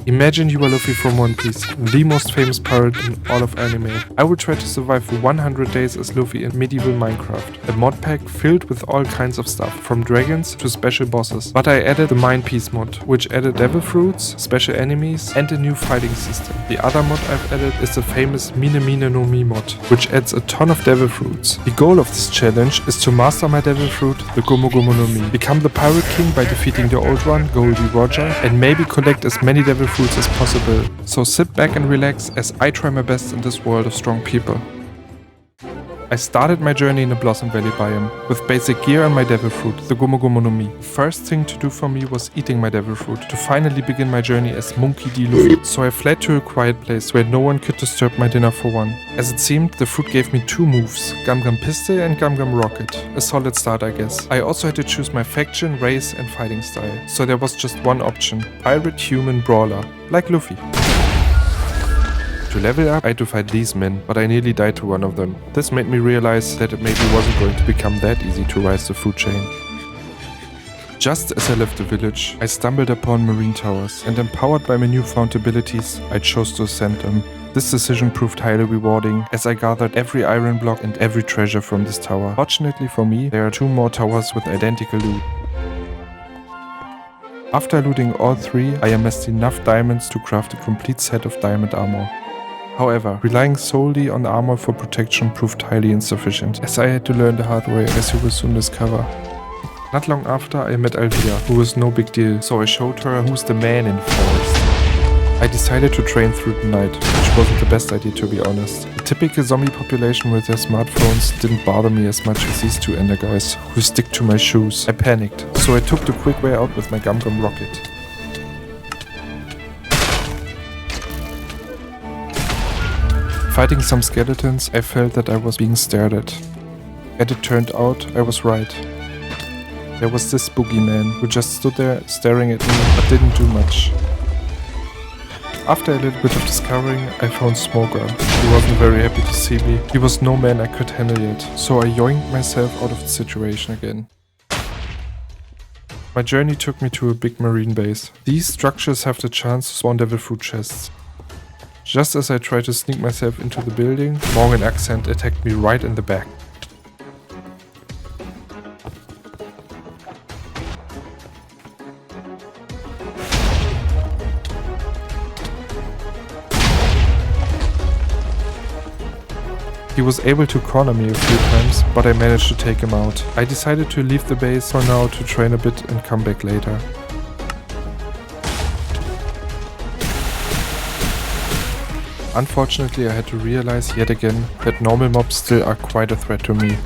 Imagine you are Luffy from One Piece, the most famous pirate in all of anime. I will try to survive for 100 days as Luffy in medieval Minecraft. A mod pack filled with all kinds of stuff, from dragons to special bosses. But I added the onepiece mod, which added devil fruits, special enemies, and a new fighting system. The other mod I've added is the famous Mine Mine no Mi mod, which adds a ton of devil fruits. The goal of this challenge is to master my devil fruit, the Gomu Gomu no Mi, become the pirate king by defeating the old one, Goldie Roger, and maybe collect as many devil fruits as possible. So sit back and relax as I try my best in this world of strong people. I started my journey in the Blossom Valley biome, with basic gear and my devil fruit, the Gomu Gomu no Mi. First thing to do for me was eating my devil fruit, to finally begin my journey as Monkey D. Luffy. So I fled to a quiet place where no one could disturb my dinner for one. As it seemed, the fruit gave me two moves, Gum Gum Pistol and Gum Gum Rocket. A solid start, I guess. I also had to choose my faction, race and fighting style. So there was just one option, Pirate Human Brawler, like Luffy. To level up, I had to fight these men, but I nearly died to one of them. This made me realize that it maybe wasn't going to become that easy to rise the food chain. Just as I left the village, I stumbled upon marine towers, and empowered by my newfound abilities, I chose to ascend them. This decision proved highly rewarding, as I gathered every iron block and every treasure from this tower. Fortunately for me, there are two more towers with identical loot. After looting all three, I amassed enough diamonds to craft a complete set of diamond armor. However, relying solely on armor for protection proved highly insufficient, as I had to learn the hard way, as you will soon discover. Not long after, I met Alvia, who was no big deal, so I showed her who's the man in the forest. I decided to train through the night, which wasn't the best idea to be honest. The typical zombie population with their smartphones didn't bother me as much as these two ender guys, who stick to my shoes. I panicked, so I took the quick way out with my Gum Gum Rocket. Fighting some skeletons, I felt that I was being stared at. And it turned out I was right. There was this boogeyman who just stood there staring at me but didn't do much. After a little bit of discovering, I found Smoker. He wasn't very happy to see me. He was no man I could handle yet, so I yoinked myself out of the situation again. My journey took me to a big marine base. These structures have the chance to spawn devil fruit chests. Just as I tried to sneak myself into the building, Morgan Accent attacked me right in the back. He was able to corner me a few times, but I managed to take him out. I decided to leave the base for now to train a bit and come back later. Unfortunately, I had to realize yet again that normal mobs still are quite a threat to me.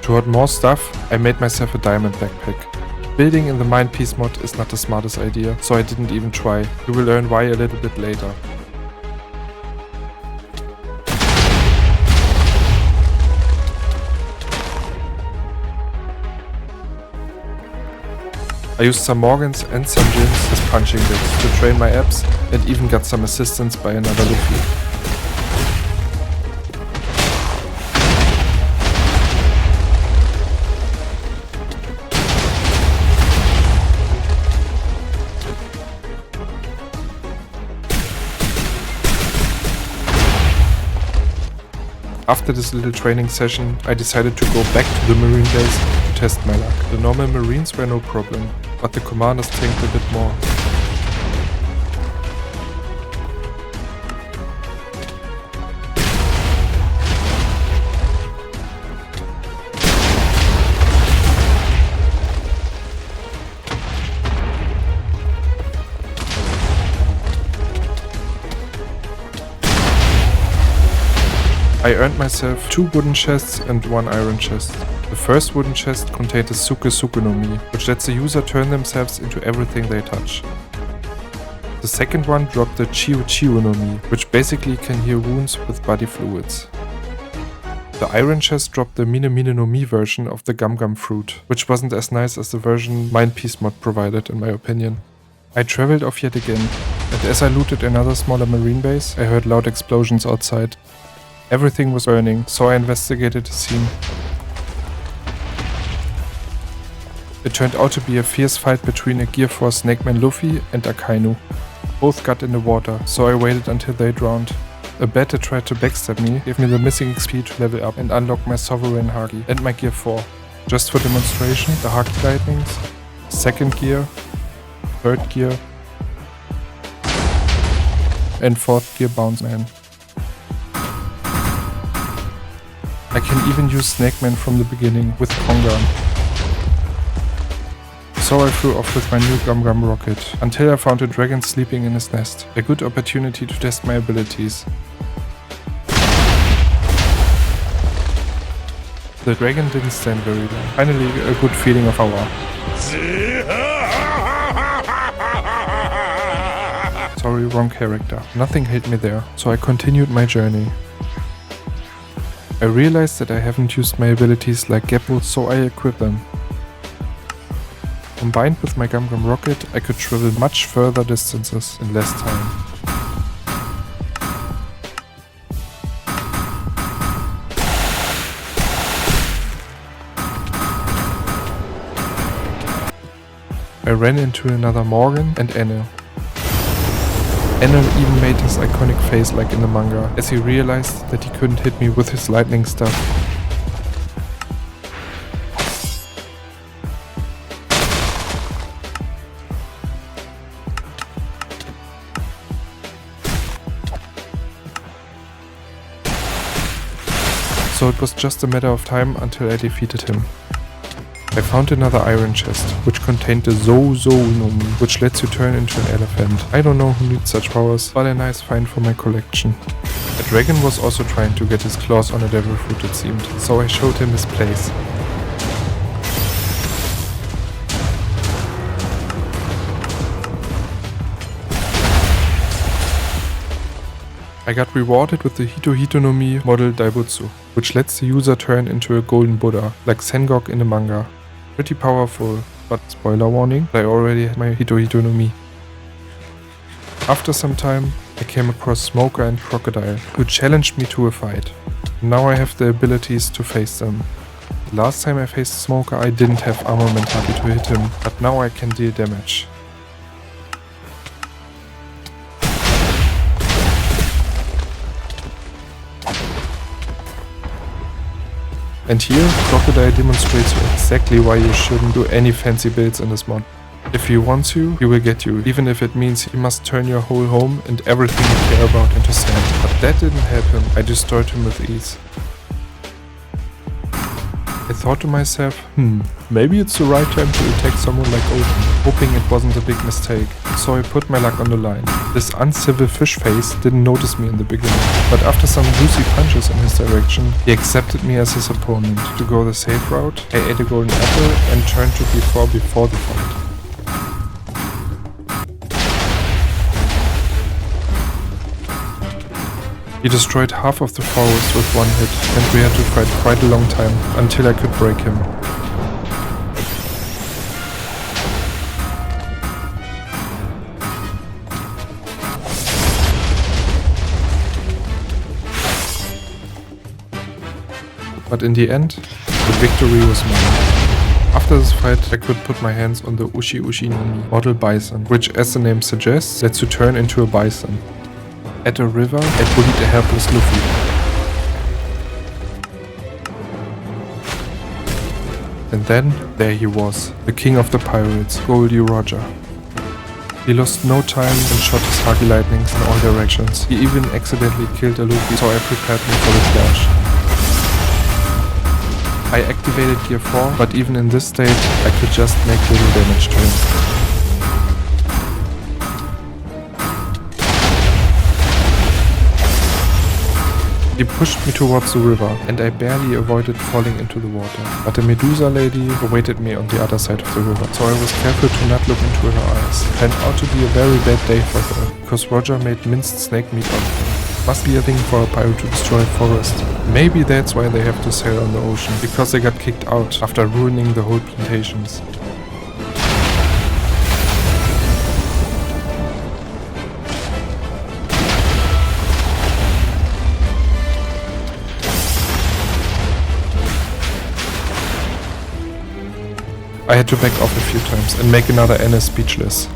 To hoard more stuff, I made myself a diamond backpack. Building in the onepiece mod is not the smartest idea, so I didn't even try. You will learn why a little bit later. I used some Morgans and some Jins as punching bits to train my abs and even got some assistance by another Luffy. After this little training session, I decided to go back to the marine base to test my luck. The normal marines were no problem, but the commanders tanked a bit more. I earned myself 2 wooden chests and 1 iron chest. The first wooden chest contained the Suke Suke no Mi, which lets the user turn themselves into everything they touch. The second one dropped the Chiu Chiu no Mi, which basically can heal wounds with body fluids. The iron chest dropped the Mine Mine no Mi version of the Gum Gum Fruit, which wasn't as nice as the version onepiece mod provided in my opinion. I traveled off yet again. And as I looted another smaller marine base, I heard loud explosions outside. Everything was burning, so I investigated the scene. It turned out to be a fierce fight between a Gear 4 Snakeman Luffy and Akainu. Both got in the water, so I waited until they drowned. A bat that tried to backstab me gave me the missing XP to level up and unlock my Sovereign Haki and my Gear 4. Just for demonstration, the Haki Lightnings, 2nd gear, 3rd gear, and 4th gear Bounce Man. I can even use Snakeman from the beginning with Kongan. So I flew off with my new Gum Gum rocket, until I found a dragon sleeping in his nest. A good opportunity to test my abilities. The dragon didn't stand very long. Finally, a good feeling of awe. Sorry, wrong character. Nothing hit me there, so I continued my journey. I realized that I haven't used my abilities like Gibun, so I equipped them. Combined with my Gum Gum rocket, I could travel much further distances in less time. I ran into another Morgan and Enel. Enel even made his iconic face like in the manga, as he realized that he couldn't hit me with his lightning stuff. So it was just a matter of time until I defeated him. I found another iron chest, which contained the Zo no Mi, which lets you turn into an elephant. I don't know who needs such powers, but a nice find for my collection. A dragon was also trying to get his claws on a devil fruit, it seemed, so I showed him his place. I got rewarded with the Hito no Mi model Daibutsu, which lets the user turn into a golden Buddha, like Sengok in the manga. Pretty powerful, but spoiler warning, I already had my Hito no Mi. After some time, I came across Smoker and Crocodile, who challenged me to a fight. Now I have the abilities to face them. Last time I faced Smoker, I didn't have armament haki to hit him, but now I can deal damage. And here, Crocodile demonstrates you exactly why you shouldn't do any fancy builds in this mod. If he wants you, he will get you, even if it means he must turn your whole home and everything you care about into sand. But that didn't help him, I destroyed him with ease. I thought to myself, maybe it's the right time to attack someone like Ocean, hoping it wasn't a big mistake. So I put my luck on the line. This uncivil fish face didn't notice me in the beginning, but after some juicy punches in his direction, he accepted me as his opponent. To go the safe route, I ate a golden apple and turned to before the fight. He destroyed half of the forest with one hit, and we had to fight quite a long time until I could break him. But in the end, the victory was mine. After this fight, I could put my hands on the Ushi no Mi model bison, which, as the name suggests, lets you turn into a bison. At a river, I bullied a helpless Luffy. And then, there he was, the king of the pirates, Goldie Roger. He lost no time and shot his Haki lightnings in all directions. He even accidentally killed a Luffy, so I prepared me for the clash. I activated Gear 4, but even in this state, I could just make little damage to him. He pushed me towards the river, and I barely avoided falling into the water. But the Medusa lady awaited me on the other side of the river, so I was careful to not look into her eyes. It turned out to be a very bad day for her, because Roger made minced snake meat out of her. Must be a thing for a pirate to destroy a forest. Maybe that's why they have to sail on the ocean, because they got kicked out after ruining the whole plantations. I had to back off a few times and make another N speechless.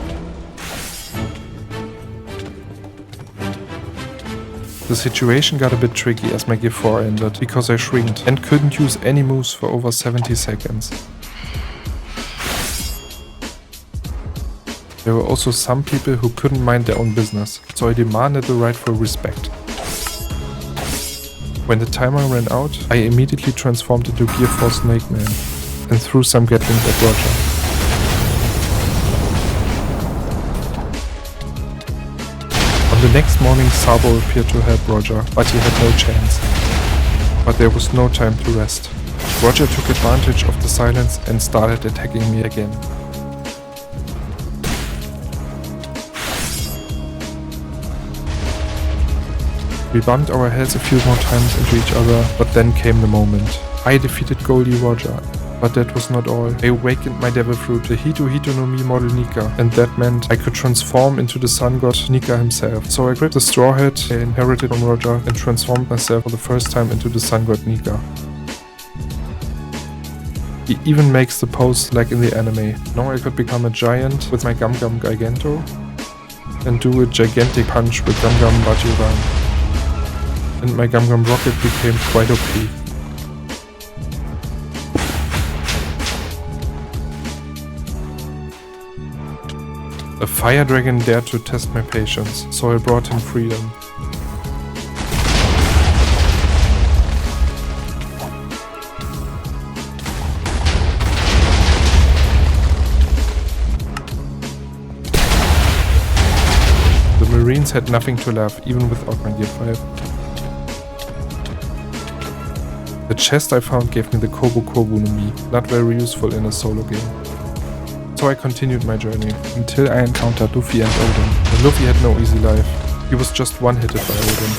The situation got a bit tricky as my gear 4 ended, because I shrinked and couldn't use any moves for over 70 seconds. There were also some people who couldn't mind their own business, so I demanded the rightful respect. When the timer ran out, I immediately transformed into Gear 4 Snake Man and threw some Gatlings at Roger. On the next morning, Sabo appeared to help Roger, but he had no chance. But there was no time to rest. Roger took advantage of the silence and started attacking me again. We bumped our heads a few more times into each other, but then came the moment. I defeated Goldie Roger, but that was not all. I awakened my devil fruit, the Hito no Mi model Nika, and that meant I could transform into the sun god Nika himself. So I grabbed the straw hat I inherited from Roger and transformed myself for the first time into the sun god Nika. He even makes the pose like in the anime. Now I could become a giant with my Gum Gum Giganto and do a gigantic punch with Gum Gum Bajiran. And my Gum Gum Rocket became quite OP. A fire dragon dared to test my patience, so I brought him freedom. The Marines had nothing to laugh, even without my Gear 5. The chest I found gave me the Kobu Kobu no Mi, not very useful in a solo game. So I continued my journey, until I encountered Luffy and Odin. And Luffy had no easy life. He was just one-hitted by Odin.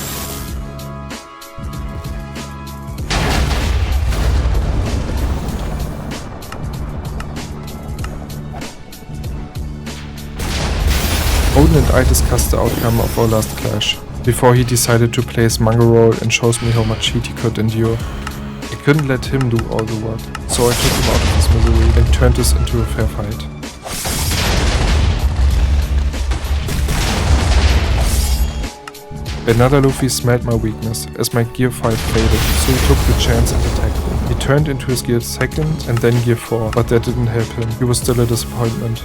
Odin and I discussed the outcome of our last clash, before he decided to play his manga role and shows me how much heat he could endure. I couldn't let him do all the work, so I took him out of his misery and turned this into a fair fight. Another Luffy smelled my weakness, as my Gear 5 faded, so he took the chance and attacked me. He turned into his Gear 2nd and then Gear 4, but that didn't help him. He was still a disappointment.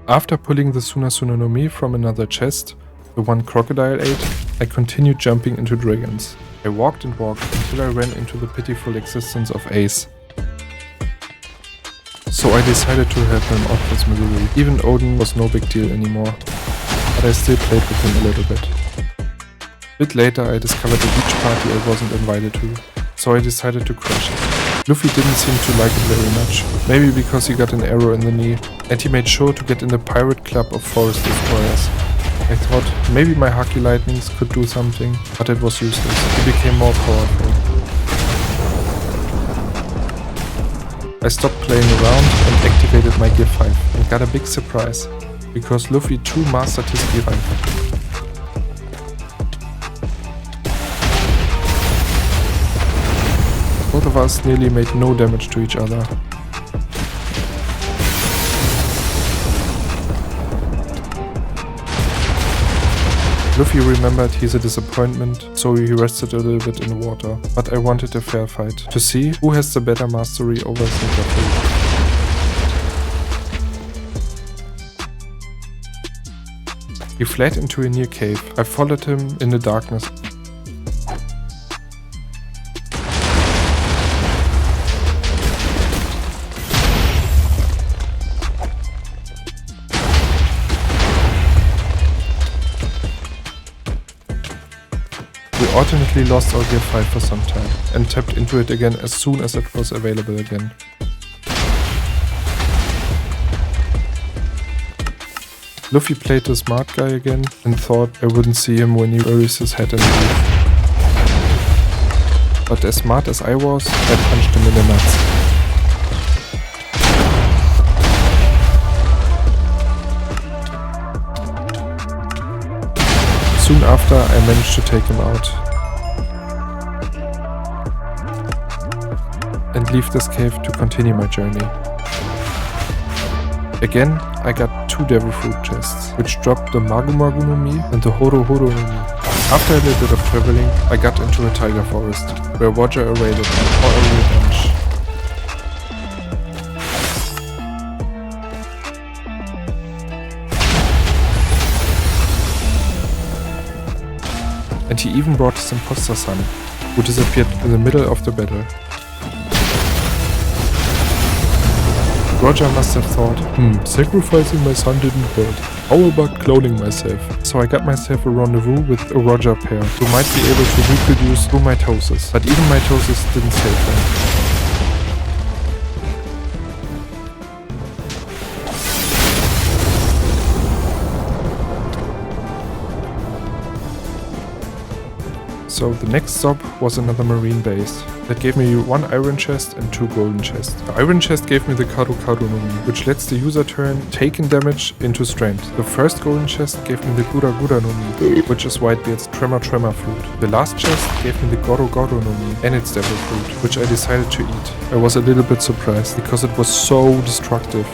After pulling the Sunasuna no Mi from another chest, the one Crocodile ate, I continued jumping into dragons. I walked and walked until I ran into the pitiful existence of Ace. So I decided to help him out of his misery. Even Odin was no big deal anymore, but I still played with him a little bit. A bit later I discovered a beach party I wasn't invited to, so I decided to crash it. Luffy didn't seem to like it very much, maybe because he got an arrow in the knee, and he made sure to get in the pirate club of forest destroyers. I thought maybe my Haki Lightnings could do something, but it was useless. He became more powerful. I stopped playing around and activated my Gear 5 and got a big surprise, because Luffy too mastered his Gear 5. Both of us nearly made no damage to each other. Luffy remembered he's a disappointment, so he rested a little bit in the water, but I wanted a fair fight, to see who has the better mastery over Tremor Fruit. He fled into a near cave. I followed him in the darkness. We alternately lost our Gear 5 for some time, and tapped into it again as soon as it was available again. Luffy played the smart guy again, and thought I wouldn't see him when he buries his head in the roof. But as smart as I was, I punched him in the nuts. Soon after, I managed to take him out and leave this cave to continue my journey. Again, I got 2 Devil Fruit chests, which dropped the Magu Magu no Mi and the Horo Horo no Mi. After a little bit of traveling, I got into a tiger forest, where Roger awaited me for a revenge. And he even brought his imposter son, who disappeared in the middle of the battle. Roger must have thought, sacrificing my son didn't hurt. How about cloning myself? So I got myself a rendezvous with a Roger pair, who might be able to reproduce through mitosis, but even mitosis didn't save them. So the next stop was another marine base. That gave me 1 iron chest and 2 golden chests. The iron chest gave me the Kado Kado no Mi, which lets the user turn taken damage into strength. The first golden chest gave me the Gura Gura no Mi, which is Whitebeard's Tremor Fruit. The last chest gave me the Goro Goro no Mi and its Devil Fruit, which I decided to eat. I was a little bit surprised because it was so destructive.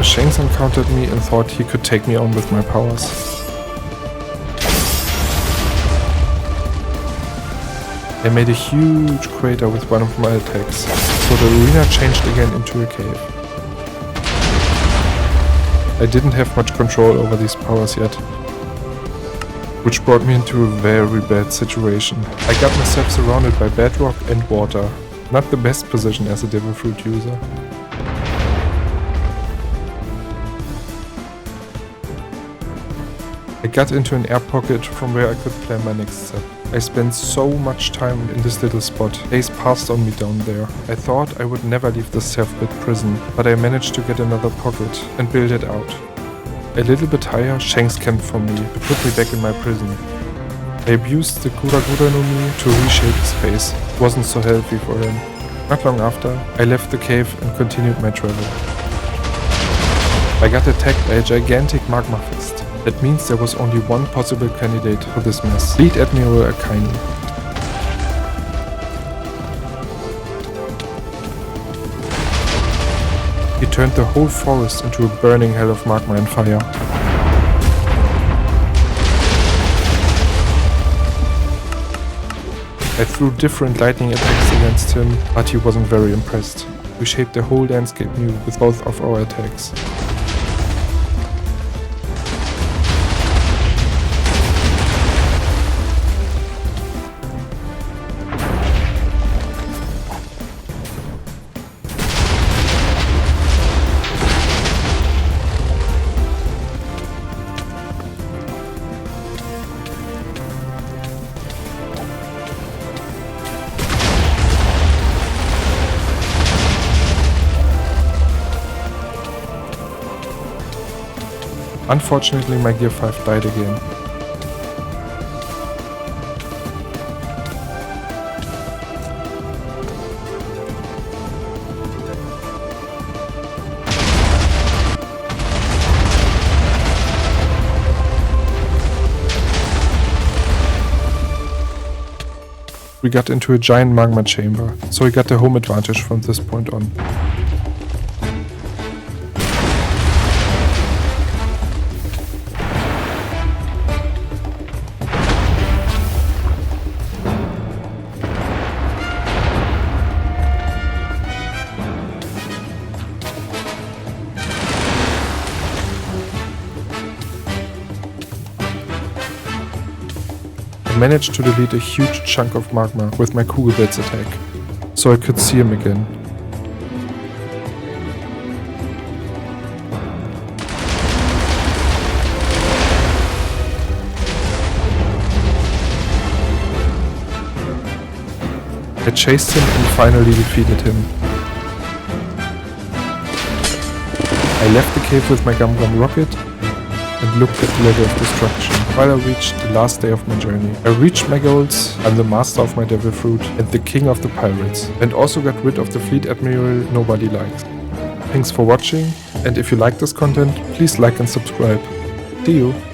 Shanks encountered me and thought he could take me on with my powers. I made a huge crater with one of my attacks, so the arena changed again into a cave. I didn't have much control over these powers yet, which brought me into a very bad situation. I got myself surrounded by bedrock and water, not the best position as a Devil Fruit user. I got into an air pocket from where I could plan my next step. I spent so much time in this little spot. Days passed on me down there. I thought I would never leave this self-built prison, but I managed to get another pocket and build it out. A little bit higher, Shanks camped for me to put me back in my prison. I abused the Gura Gura no Mi to reshape his face. It wasn't so healthy for him. Not long after, I left the cave and continued my travel. I got attacked by a gigantic magma fist. That means there was only one possible candidate for this mess. Fleet Admiral Akainu. He turned the whole forest into a burning hell of magma and fire. I threw different lightning attacks against him, but he wasn't very impressed. We shaped the whole landscape new with both of our attacks. Unfortunately, my Gear 5 died again. We got into a giant magma chamber, so we got the home advantage from this point on. I managed to delete a huge chunk of magma with my Kugelblitz attack, so I could see him again. I chased him and finally defeated him. I left the cave with my Gum Gum rocket and looked at the ladder of destruction while I reached the last day of my journey. I reached my goals, I'm the master of my Devil Fruit and the king of the pirates, and also got rid of the fleet admiral nobody likes. Thanks for watching. And if you like this content, please like and subscribe. See you!